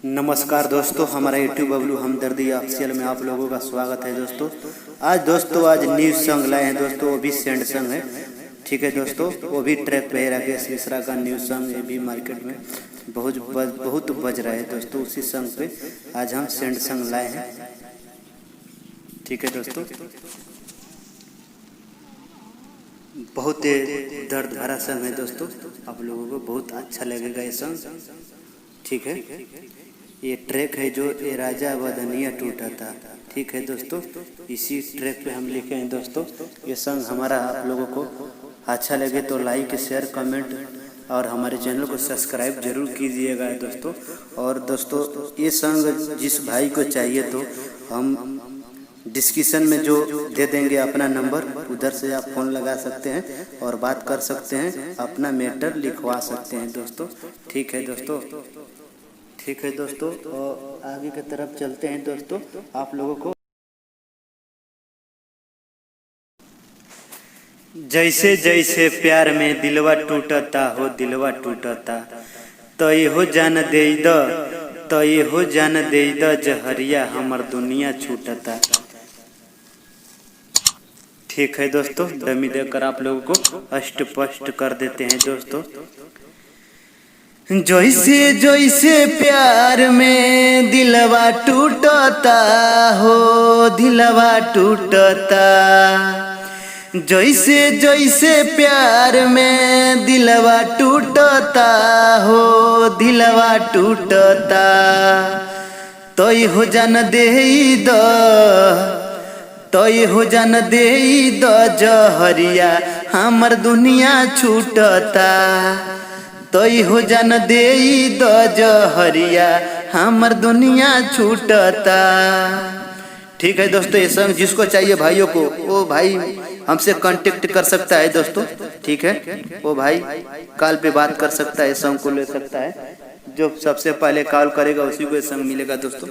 नमस्कार दोस्तों, हमारा यूट्यूब बबलू हमदर्दी ऑफिशियल में आप लोगों का स्वागत है दोस्तों। आज न्यू सॉन्ग लाए हैं दोस्तों, वो भी सैड सॉन्ग है। ठीक है दोस्तों, वो भी ट्रैक पे है राकेश मिश्रा का न्यू सॉन्ग। ये भी मार्केट में बहुत बज रहा है दोस्तों। उसी सॉन्ग पे आज हम सैड सॉन्ग लाए हैं। ठीक है दोस्तों, बहुत दर्द भरा सॉन्ग है दोस्तों, आप लोगों को बहुत अच्छा लगेगा ये सॉन्ग। ठीक है, ये ट्रैक है जो ये राजा वदनिया टूटा था। ठीक है दोस्तों, इसी ट्रैक पे हम लिखे हैं दोस्तों। ये सॉन्ग हमारा आप लोगों को अच्छा लगे तो लाइक शेयर कमेंट और हमारे चैनल को सब्सक्राइब जरूर कीजिएगा दोस्तों। और दोस्तों ये सॉन्ग जिस भाई को चाहिए तो हम डिस्क्रिप्शन में जो दे देंगे अपना नंबर, उधर से आप फ़ोन लगा सकते हैं और बात कर सकते हैं, अपना मैटर लिखवा सकते हैं दोस्तों। ठीक है दोस्तों, ठीक है दोस्तों, और आगे की तरफ चलते हैं दोस्तों। आप लोगों को जैसे जैसे प्यार में दिलवा टूटता हो, दिलवा टूटता तो ये हो जान दे द, तो ये हो जान दे द जहरिया हमर दुनिया छूटता। ठीक है दोस्तों, डमी देकर आप लोगों को स्पष्ट कर देते हैं दोस्तों। जैसे जैसे प्यार में दिलवा टूटता हो, दिलवा टूटता। जैसे जैसे प्यार में दिलवा टूटता हो, दिलवा टूटता तो ये हो जान दे द, तो ये हो जान दे द जहरिया हमर दुनिया छूटता। तो ये हो जान दे द जहरिया हमर दुनिया छूटता। ठीक है दोस्तों, ये सॉन्ग जिसको चाहिए भाइयों को, वो भाई हमसे कांटेक्ट कर सकता है दोस्तों। ठीक है, वो भाई कॉल पे बात कर सकता है, सॉन्ग को ले सकता है। जो सबसे पहले कॉल करेगा उसी को सॉन्ग मिलेगा दोस्तों।